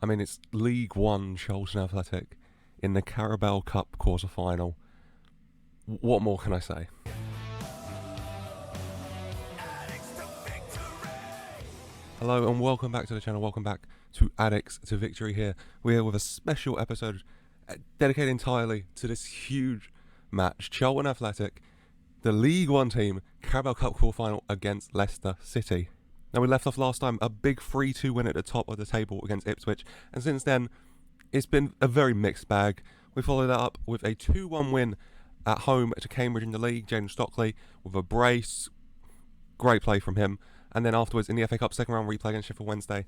I mean, it's League One Charlton Athletic in the Carabao Cup Quarter Final. What more can I say? Hello and welcome back to the channel. Welcome back to Addicks to Victory here. We're here with a special episode dedicated entirely to this huge match. Charlton Athletic, the League One team, Carabao Cup Quarter Final against Leicester City. Now, we left off last time a big 3-2 win at the top of the table against Ipswich, and since then it's been a very mixed bag. We followed that up with a 2-1 win at home to Cambridge in the league. James Stockley with a brace, great play from him. And then afterwards in the FA Cup second round replay against Sheffield Wednesday,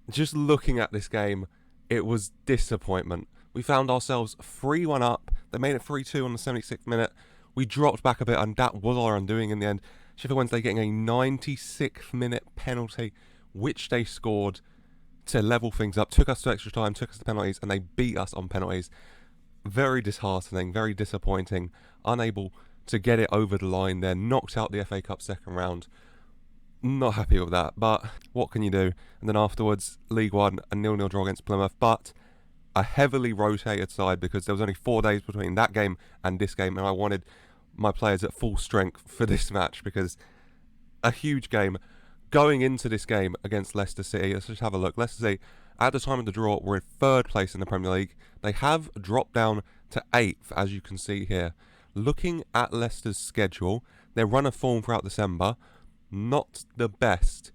just looking at this game, it was disappointment. We found ourselves 3-1 up. They made it 3-2 on the 76th minute. We dropped back a bit, and that was our undoing in the end. Sheffield Wednesday getting a 96th minute penalty, which they scored to level things up. Took us to extra time, took us to penalties, and they beat us on penalties. Very disheartening, very disappointing. Unable to get it over the line there. Knocked out the FA Cup second round. Not happy with that, but what can you do? And then afterwards, League One, a 0-0 draw against Plymouth, but a heavily rotated side because there was only 4 days between that game and this game, and I wanted my players at full strength for this match because a huge game. Going into this game against Leicester City, let's just have a look. Leicester City, at the time of the draw, were in 3rd place in the Premier League. They have dropped down to 8th, as you can see here. Looking at Leicester's schedule, their run of form throughout December, not the best.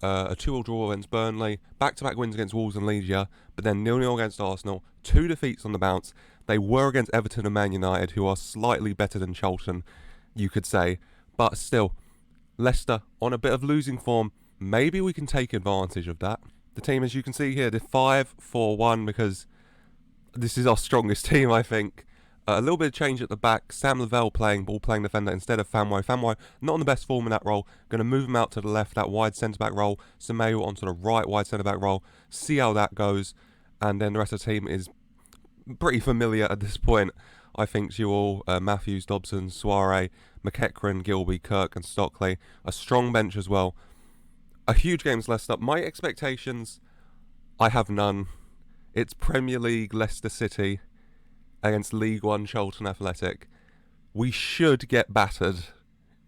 A 2-2 draw against Burnley, back-to-back wins against Wolves and Leeds, but then 0-0 against Arsenal, 2 defeats on the bounce. They were against Everton and Man United, who are slightly better than Charlton, you could say. But still, Leicester on a bit of losing form. Maybe we can take advantage of that. The team, as you can see here, the 5-4-1, because this is our strongest team, I think. A little bit of change at the back. Sam Lavelle playing ball-playing defender instead of Famwo. Famwo not on the best form in that role. Going to move him out to the left, that wide centre-back role. Semedo onto the right wide centre-back role. See how that goes. And then the rest of the team is pretty familiar at this point, I think, to you all. Matthews, Dobson, Soiree, McEachran, Gilby, Kirk and Stockley. A strong bench as well. A huge game Leicester. My expectations, I have none. It's Premier League Leicester City against League One Charlton Athletic. We should get battered.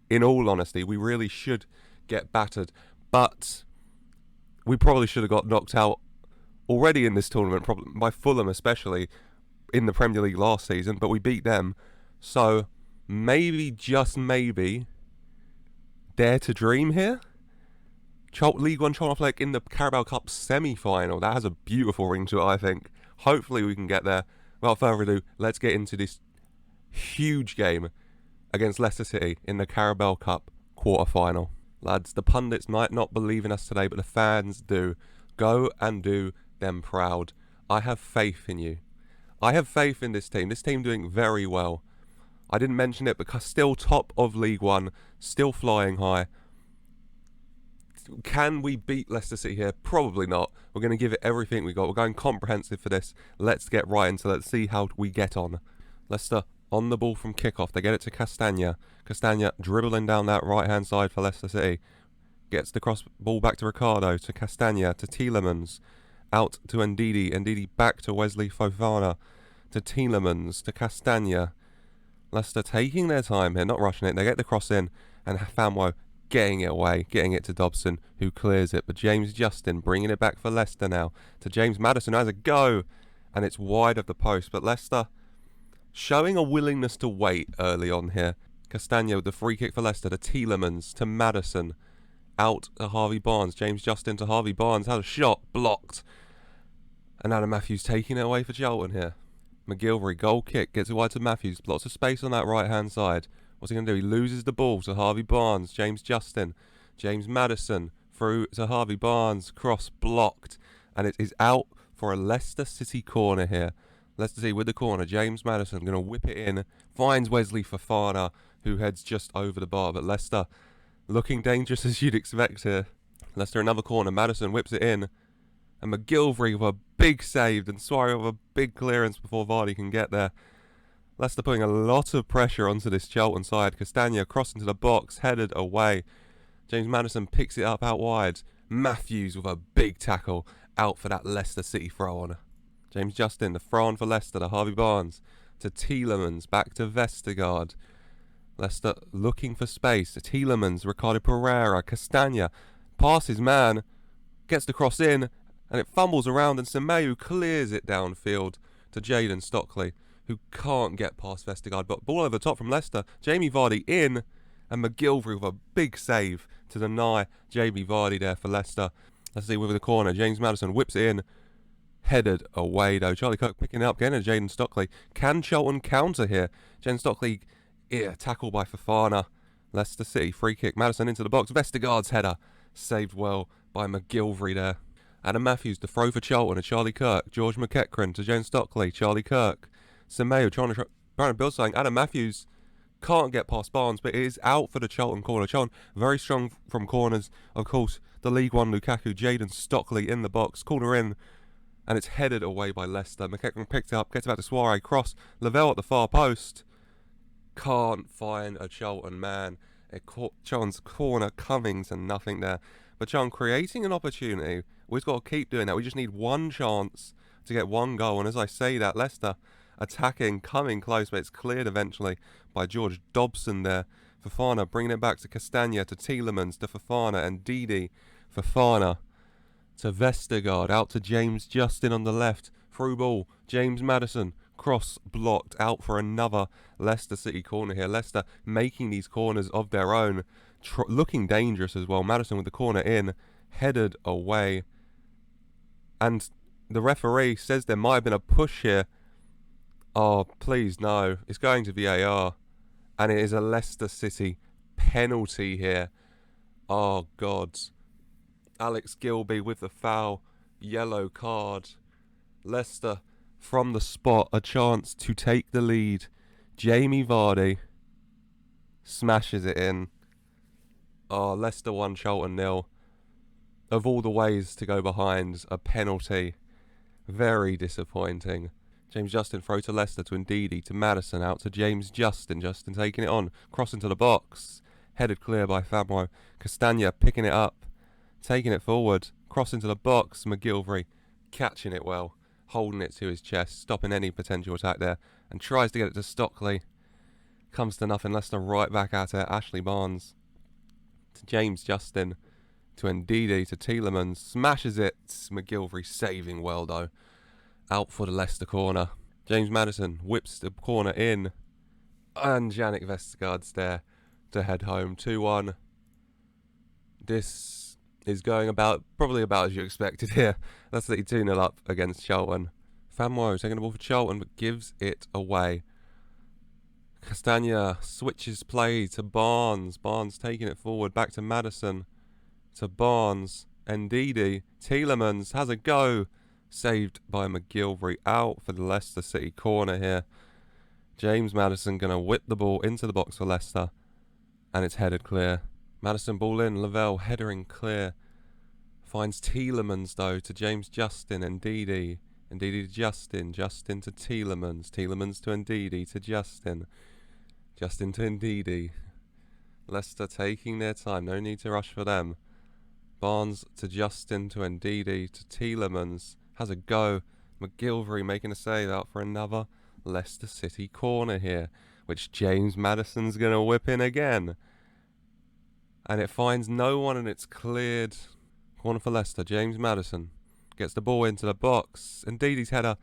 In all honesty, we really should get battered. But we probably should have got knocked out already in this tournament, probably by Fulham especially, in the Premier League last season, but we beat them. So maybe, just maybe, dare to dream here? League One Charlton Athletic in the Carabao Cup semi-final. That has a beautiful ring to it, I think. Hopefully we can get there. Without further ado, let's get into this huge game against Leicester City in the Carabao Cup Quarter Final. Lads, the pundits might not believe in us today, but the fans do. Go and do them proud. I have faith in you. I have faith in this team. This team doing very well. I didn't mention it because still top of League One, still flying high. Can we beat Leicester City here? Probably not. We're going to give it everything we got. We're going comprehensive for this. Let's get right into it. Let's see how we get on. Leicester on the ball from kickoff. They get it to Castagna. Castagna dribbling down that right-hand side for Leicester City. Gets the cross ball back to Ricardo, to Castagna, to Tielemans. Out to Ndidi. Ndidi back to Wesley Fofana. To Tielemans, to Castagna. Leicester taking their time here, not rushing it. They get the cross in, and Famwo getting it away, getting it to Dobson, who clears it. But James Justin bringing it back for Leicester now. To James Maddison, who has a go. And it's wide of the post. But Leicester showing a willingness to wait early on here. Castagna with the free kick for Leicester. To Tielemans, to Maddison. Out to Harvey Barnes. James Justin to Harvey Barnes. Has a shot. Blocked. And Adam Matthews taking it away for Charlton here. McGilvery, goal kick. Gets it wide to Matthews. Lots of space on that right-hand side. What's he going to do? He loses the ball to Harvey Barnes. James Justin. James Maddison. Through to Harvey Barnes. Cross blocked. And it is out for a Leicester City corner here. Leicester City with the corner. James Maddison going to whip it in. Finds Wesley Fofana, who heads just over the bar. But Leicester looking dangerous as you'd expect here. Leicester another corner. Maddison whips it in. And McGilvery with a big save. And Suarez with a big clearance before Vardy can get there. Leicester putting a lot of pressure onto this Charlton side. Castagna crossing to the box, headed away. James Maddison picks it up out wide. Matthews with a big tackle. out for that Leicester City throw-on. James Justin, the throw-on for Leicester, to Harvey Barnes, to Tielemans, back to Vestergaard. Leicester looking for space. Tielemans, Ricardo Pereira, Castagna, passes man, gets the cross in, and it fumbles around, and Semedo clears it downfield to Jayden Stockley, who can't get past Vestergaard. But ball over the top from Leicester. Jamie Vardy in, and McGilvery with a big save to deny Jamie Vardy there for Leicester. Let's see with the corner. James Maddison whips it in. Headed away though. Charlie Kirk picking it up again to Jayden Stockley. Can Charlton counter here? Jayden Stockley, tackle by Fofana. Leicester City free kick. Maddison into the box. Vestergaard's header. Saved well by McGilvery there. Adam Matthews, the throw for Charlton to Charlie Kirk. George McEachran to Jayden Stockley. Charlie Kirk. Semedo trying to build something. Adam Matthews can't get past Barnes, but it is out for the Charlton corner. Charlton very strong from corners. Of course, the League One Lukaku, Jayden Stockley in the box. Corner in, and it's headed away by Leicester. McEachran picked it up, gets it back to Soiree. Cross. Lavelle at the far post. Can't find a Charlton man. It caught Charlton's corner coming to nothing there. But Charlton creating an opportunity. We've got to keep doing that. We just need one chance to get one goal. And as I say that, Leicester attacking, coming close, but it's cleared eventually by George Dobson there. Fofana bringing it back to Castagna, to Tielemans, to Fofana, and Didi. Fofana to Vestergaard, out to James Justin on the left. Through ball, James Maddison, cross blocked, out for another Leicester City corner here. Leicester making these corners of their own, looking dangerous as well. Maddison with the corner in, headed away. And the referee says there might have been a push here. Oh, please, no. It's going to VAR. And it is a Leicester City penalty here. Oh, God. Alex Gilby with the foul. Yellow card. Leicester from the spot. A chance to take the lead. Jamie Vardy smashes it in. Oh, Leicester 1, Charlton 0. Of all the ways to go behind, a penalty. Very disappointing. James Justin throw to Leicester, to Ndidi, to Maddison, out to James Justin. Justin taking it on, cross into the box. Headed clear by Fabro. Castagna picking it up, taking it forward. Cross into the box. McGilvery catching it well, holding it to his chest, stopping any potential attack there, and tries to get it to Stockley. Comes to nothing. Leicester right back at it. Ashley Barnes to James Justin, to Ndidi, to Tielemans. Smashes it. McGilvery saving well though. Out for the Leicester corner. James Maddison whips the corner in. And Yannick Vestergaard's there to head home. 2-1. This is going probably about as you expected here. That's the 2-0 up against Charlton. Famwo taking the ball for Charlton, but gives it away. Castagna switches play to Barnes. Barnes taking it forward, back to Maddison. To Barnes. Ndidi. Tielemans has a go. Saved by McGilvery, out for the Leicester City corner here. James Maddison going to whip the ball into the box for Leicester. And it's headed clear. Maddison ball in. Lavelle headering clear. Finds Tielemans though, to James Justin. Ndidi. Ndidi to Justin. Justin to Tielemans. Tielemans to Ndidi, to Justin. Justin to Ndidi. Leicester taking their time. No need to rush for them. Barnes to Justin, to Ndidi, to Tielemans. Has a go. McGilvery making a save, out for another Leicester City corner here, which James Maddison's going to whip in again. And it finds no one, and it's cleared. Corner for Leicester. James Maddison gets the ball into the box. Ndidi's header.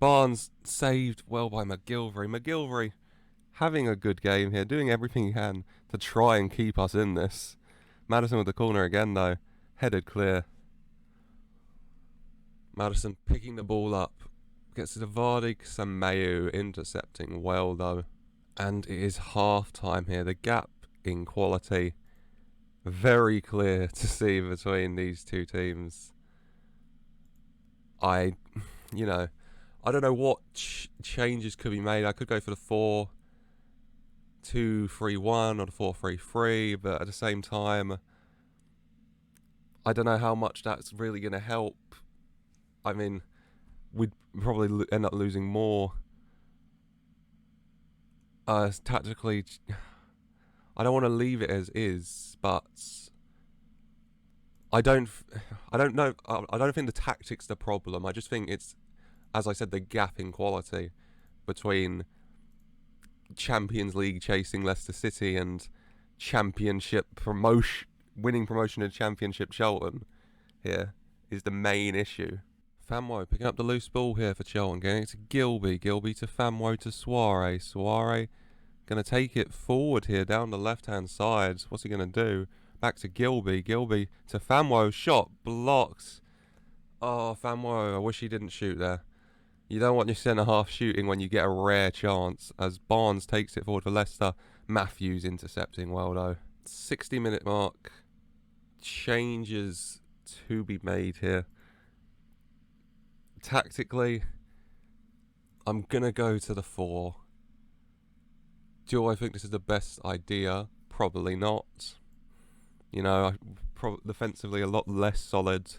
Barnes saved well by McGilvery. McGilvery having a good game here, doing everything he can to try and keep us in this. Maddison with the corner again though. Headed clear. Maddison picking the ball up. Gets to Vardy. Semedo intercepting well though. And it is half time here. The gap in quality very clear to see between these two teams. I don't know what changes could be made. I could go for the 4-2-3-1 or the 4-3-3, but at the same time, I don't know how much that's really going to help. I mean, we'd probably end up losing more. Tactically, I don't want to leave it as is, but I don't, I don't know. I don't think the tactics the problem. I just think it's, as I said, the gap in quality between Champions League chasing Leicester City and Championship winning promotion in Championship Charlton here is the main issue. Famwo picking up the loose ball here for Charlton, getting it to Gilby. Gilby to Famwo to Soare. Soare going to take it forward here down the left-hand side. What's he going to do? Back to Gilby. Gilby to Famwo. Shot blocked. Oh, Famwo, I wish he didn't shoot there. You don't want your centre-half shooting when you get a rare chance. As Barnes takes it forward for Leicester. Matthews intercepting well, though. 60-minute mark. Changes to be made here. Tactically, I'm going to go to the 4. Do I think this is the best idea? Probably not. You know, defensively a lot less solid,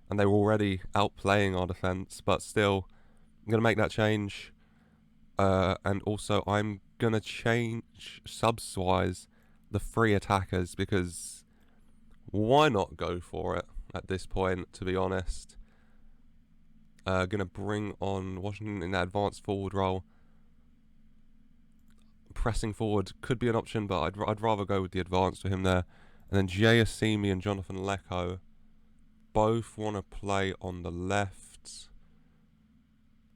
and they were already outplaying our defence, but still, I'm going to make that change. And also, I'm going to change, subs-wise, the 3 attackers, because why not go for it at this point, to be honest? Going to bring on Washington in that advanced forward role. Pressing forward could be an option, but I'd rather go with the advance for him there. And then Jay Assimi and Jonathan Lecco both want to play on the left.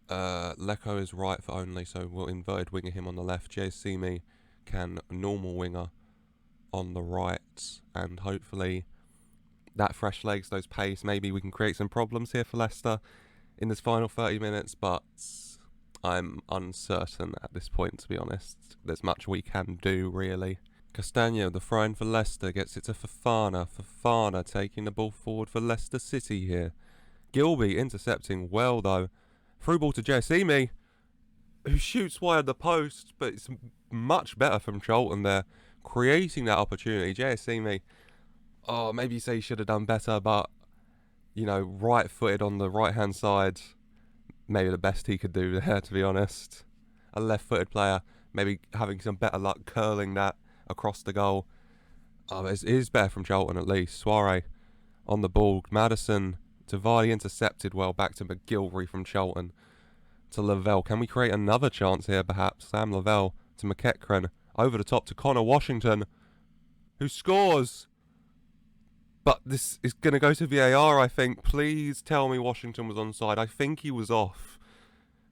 Lecco is right for only, so we'll inverted winger him on the left. Jay Assimi can normal winger on the right, and hopefully that fresh legs, those pace, maybe we can create some problems here for Leicester in this final 30 minutes, but I'm uncertain at this point, to be honest. There's much we can do, really. Castagno, the throw-in for Leicester, gets it to Fofana. Fofana taking the ball forward for Leicester City here. Gilby intercepting well, though. Through ball to Jessimi, who shoots wide the post, but it's much better from Charlton there, creating that opportunity. Jessimi, maybe you say he should have done better, but you know, right-footed on the right-hand side, maybe the best he could do there, to be honest. A left-footed player, maybe having some better luck curling that across the goal. It is better from Charlton at least. Soare on the ball. Maddison to Vardy, intercepted well. Back to McGilvery from Charlton to Lavelle. Can we create another chance here, perhaps? Sam Lavelle to McEachran. Over the top to Connor Washington, who scores. But this is going to go to VAR, I think. Please tell me Washington was onside. I think he was off.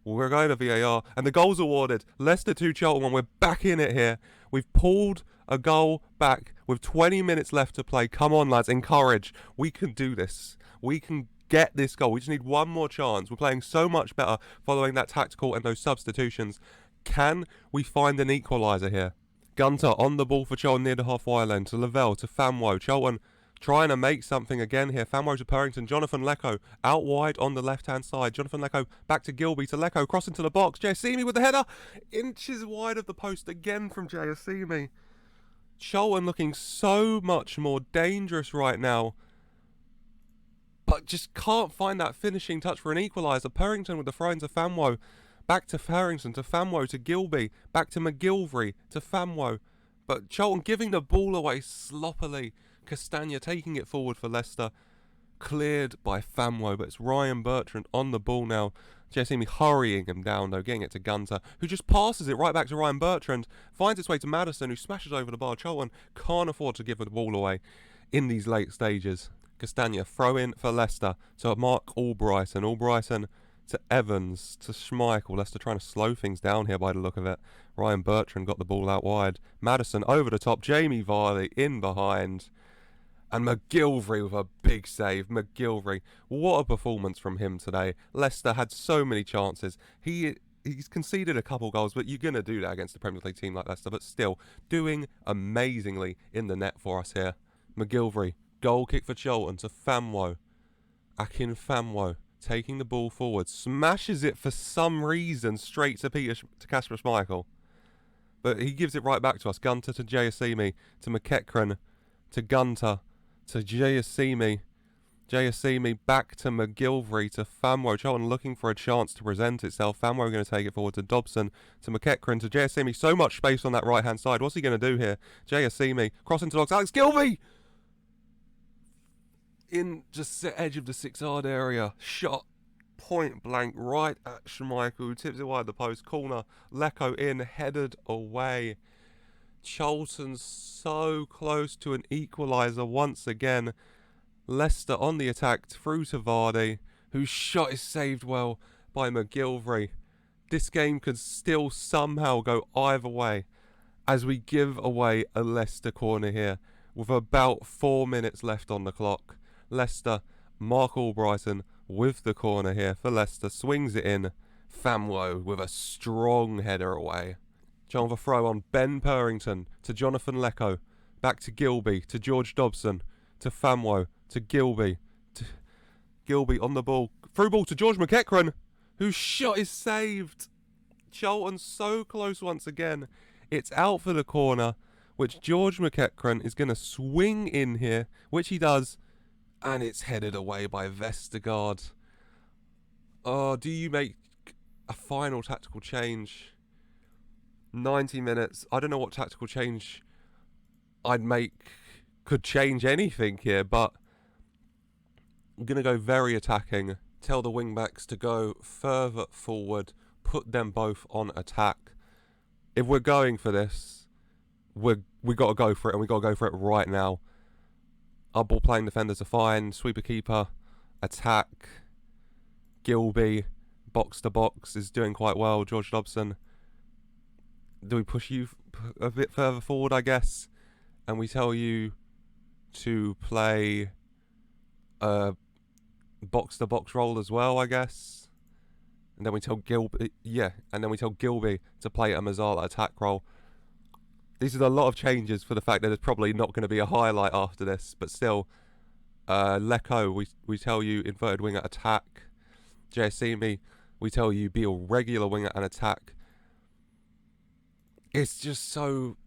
We're going to VAR. And the goal's awarded. Leicester 2, Charlton 1. We're back in it here. We've pulled a goal back with 20 minutes left to play. Come on, lads. Encourage. We can do this. We can get this goal. We just need one more chance. We're playing so much better following that tactical and those substitutions. Can we find an equaliser here? Gunter on the ball for Charlton near the halfway line. To Lavelle. To Famwo. Charlton trying to make something again here. Famwo to Purrington. Jonathan Lecco out wide on the left-hand side. Jonathan Lecco back to Gilby to Lecco. Crossing to the box. Jessimi with the header. Inches wide of the post again from Jessimi. Charlton looking so much more dangerous right now, but just can't find that finishing touch for an equaliser. Purrington with the throw into Famwo. Back to Purrington to Famwo to Gilby. Back to McGilvery to Famwo. But Charlton giving the ball away sloppily. Castagna taking it forward for Leicester. Cleared by Famwo, but it's Ryan Bertrand on the ball now. Jessimi hurrying him down, though, getting it to Gunter, who just passes it right back to Ryan Bertrand. Finds its way to Maddison, who smashes over the bar. Charlton can't afford to give the ball away in these late stages. Castagna throw in for Leicester to Mark Albrighton. Albrighton to Evans, to Schmeichel. Leicester trying to slow things down here by the look of it. Ryan Bertrand got the ball out wide. Maddison over the top. Jamie Vardy in behind. And McGilvery with a big save. McGilvery, what a performance from him today. Leicester had so many chances. He's conceded a couple goals, but you're going to do that against a Premier League team like Leicester. But still, doing amazingly in the net for us here. McGilvery, goal kick for Charlton to Famwo. Akin Famwo taking the ball forward. Smashes it for some reason straight to Kasper Schmeichel. But he gives it right back to us. Gunter to Jessimi, to McEachran, to Gunter, to Jessimi. Jessimi back to McGilvery, to Famwo. Charlton looking for a chance to present itself. Famwo going to take it forward to Dobson, to McEachran, to Jessimi. So much space on that right-hand side. What's he going to do here? Jessimi crossing to Alex Gilby! in just the edge of the 6-yard area. Shot point blank right at Schmeichel, who tips it wide the post. Corner, Lecco in, headed away. Charlton so close to an equaliser once again. Leicester on the attack through to Vardy, whose shot is saved well by McGilvery. This game could still somehow go either way as we give away a Leicester corner here with about 4 minutes left on the clock. Leicester, Mark Albrighton with the corner here for Leicester, swings it in. Famwo with a strong header away. John with a throw on. Ben Purrington to Jonathan Lecco, back to Gilby, to George Dobson, to Famwo, to Gilby, on the ball, through ball to George McEachran, whose shot is saved. Charlton so close once again. It's out for the corner, which George McEachran is going to swing in here, which he does, and it's headed away by Vestergaard. Oh, do you make a final tactical change? 90 minutes. I don't know what tactical change I'd make could change anything here, but I'm going to go very attacking. Tell the wing-backs to go further forward. Put them both on attack. If we're going for this, we got to go for it, and we got to go for it right now. Our ball-playing defenders are fine. Sweeper keeper, attack. Gilby, box-to-box, is doing quite well. George Dobson. Do we push you a bit further forward, I guess? And we tell you to play a box-to-box role as well, I guess. And then we tell Gilby, to play a Mazzala attack role. These are a lot of changes for the fact that there's probably not going to be a highlight after this, but still, Lecco, we tell you inverted winger attack. JSimi, we tell you be a regular winger and attack. It's just so...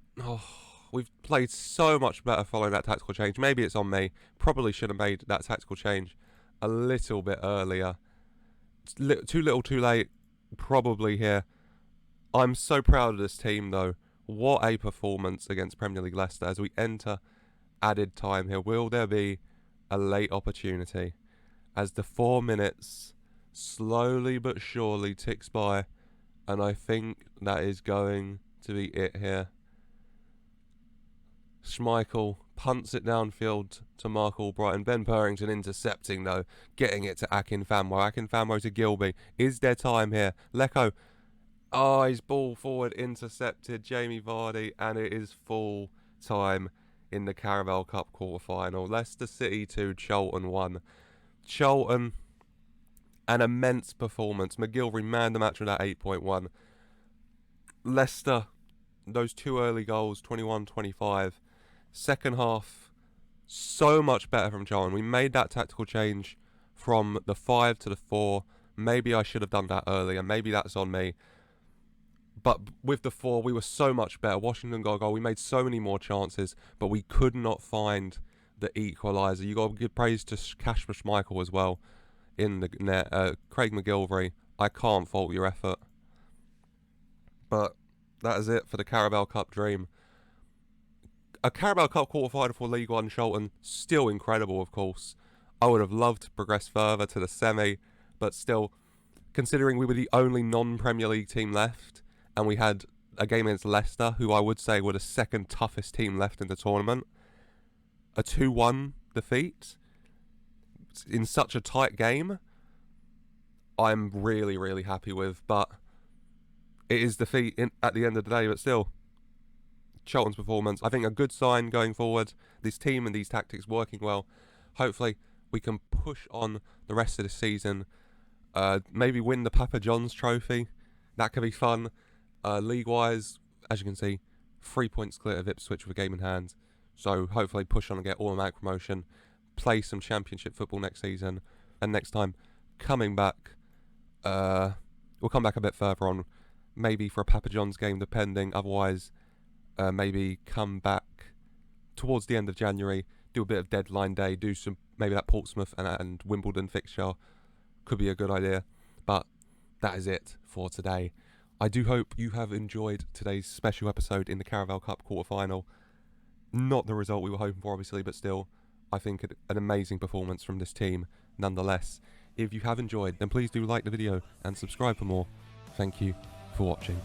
we've played so much better following that tactical change. Maybe it's on me. Probably should have made that tactical change a little bit earlier. Too little, too late. Probably here. I'm so proud of this team, though. What a performance against Premier League Leicester as we enter added time here. Will there be a late opportunity as the 4 minutes slowly but surely ticks by? And I think that is going to be it here. Schmeichel punts it downfield to Mark Albrighton. Ben Purrington intercepting, though, getting it to Akinfenwa. Akinfenwa to Gilby. Is there time here? Lecco. His ball forward intercepted. Jamie Vardy, and it is full time in the Carabao Cup Quarter Final. Leicester City 2, Charlton 1. Charlton, an immense performance. McGilvery manned the match with that 8.1. Leicester, those 2 early goals, 21-25. Second half, so much better from Charlton. We made that tactical change from the 5 to the 4. Maybe I should have done that earlier. Maybe that's on me. But with the 4, we were so much better. Washington got a goal. We made so many more chances, but we could not find the equaliser. You got to give praise to Kasper Schmeichel as well in the net. Craig McGilvery, I can't fault your effort. But that is it for the Carabao Cup dream. A Carabao Cup Quarter Final for League One Charlton, still incredible, of course. I would have loved to progress further to the semi, but still, considering we were the only non-Premier League team left, and we had a game against Leicester, who I would say were the second toughest team left in the tournament, a 2-1 defeat in such a tight game, I'm really, really happy with. But it is defeat at the end of the day, but still, Charlton's performance, I think a good sign going forward. This team and these tactics working well. Hopefully we can push on the rest of the season. Maybe win the Papa John's trophy. That could be fun. League-wise, as you can see, 3 points clear of Ipswich with a game in hand. So hopefully push on and get automatic promotion. Play some championship football next season. And next time, coming back, we'll come back a bit further on. Maybe for a Papa John's game, depending. Otherwise, maybe come back towards the end of January, do a bit of deadline day, do some, maybe that Portsmouth and Wimbledon fixture could be a good idea. But that is it for today. I do hope you have enjoyed today's special episode in the Carabao Cup Quarter Final. Not the result we were hoping for, obviously, but still, I think an amazing performance from this team nonetheless. If you have enjoyed, then please do like the video and subscribe for more. Thank you for watching.